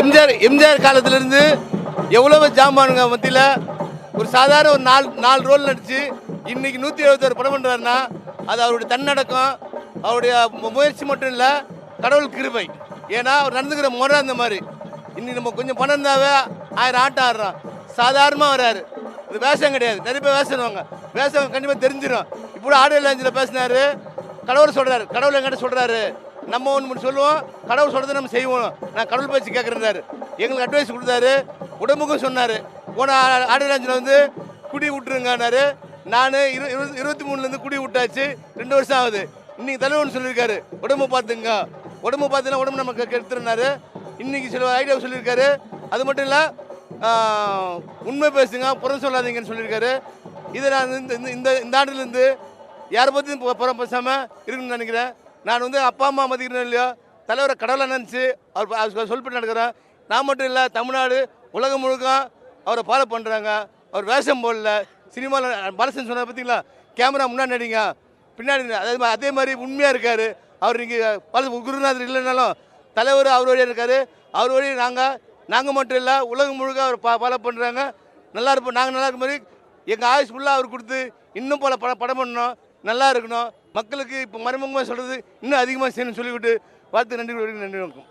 எம்ஜிஆர் காலத்திலிருந்து எவ்வளவு ஜாமானுங்க மத்தியில் ஒரு சாதாரண ஒரு நாலு ரோல் நடிச்சு இன்னைக்கு 171 படம் பண்ணுறாருன்னா அது அவருடைய தன்னடக்கம், அவருடைய முயற்சி மட்டும் இல்லை, கடவுள் கிருபை. ஏன்னா அவர் நடந்துக்கிற முறை அந்த மாதிரி. இன்னைக்கு நம்ம கொஞ்சம் பணம் இருந்தாவே 1000 ஆட்டம் ஆடுறோம். சாதாரணமாக வராரு. இது வேஷம் கிடையாது. நிறைய பேர் வேஷம்வாங்க. வேஷம் கண்டிப்பாக தெரிஞ்சிடும். இப்போ ஆடியோ லாஞ்சில் பேசினாரு, கடவுள் சொல்கிறாரு, கடவுள் என்கிட்ட சொல்கிறாரு, நம்ம ஒன்று சொல்லுவோம், கடவுள் சொல்கிறத நம்ம செய்வோம், நான் கடவுள் பேச்சு கேட்குறேன்னாரு. எங்களுக்கு அட்வைஸ் கொடுத்தாரு, உடம்புக்கும் சொன்னார். போன ஆடியோ லாஞ்சில் வந்து குடி விட்டுருங்கன்னாரு. நான் 23 குடி விட்டாச்சு, 2 வருஷம் ஆகுது. இன்னைக்கு தலைவன் சொல்லியிருக்காரு, உடம்பு பார்த்துங்க, உடம்பு பார்த்தீங்கன்னா உடம்பு நமக்கு கெடுத்துருந்தாரு. இன்னைக்கு சில ஐடியா சொல்லியிருக்காரு. அது மட்டும் இல்லை, உண்மை பேசுங்க, புறம் சொல்லாதீங்கன்னு சொல்லியிருக்காரு. இதை நான் இந்த ஆண்டுலேருந்து யாரை பற்றியும் புறம் பேசாமல் இருக்குன்னு நினைக்கிறேன். நான் வந்து அப்பா அம்மா மதிக்கிறேன் இல்லையோ, தலைவரை கடவுளை நினச்சி அவர் சொல்லிட்டு நடக்கிறேன். நான் மட்டும் இல்லை, தமிழ்நாடு உலகம் முழுக்க அவரை ஃபாலோ பண்ணுறாங்க. அவர் வேஷம் போடல. சினிமாவில் பலசன் சொன்னார் பார்த்தீங்களா, கேமரா முன்னாடி நடிங்க, பின்னாடி அதே மாதிரி உண்மையாக இருக்கார். அவர் நீங்கள் குருநாதர் இல்லைனாலும் தலைவர் அவர் வழியாக இருக்கார். அவர் வழி நாங்கள் மட்டும் இல்லை, உலகம் முழுக்க அவர் ஃபாலோ பண்ணுறாங்க. நல்லா இருப்போம். நாங்கள் நல்லா இருக்க மாதிரி எங்கள் ஆயுஸ் ஃபுல்லாக அவர் கொடுத்து இன்னும் பல படம் பண்ணணும், நல்லா இருக்கணும். மக்களுக்கு இப்போ மறைமுகமாக சொல்கிறது இன்னும் அதிகமாக செய்யணும்னு சொல்லிவிட்டு வாழ்த்து. நன்றி வணக்கம்.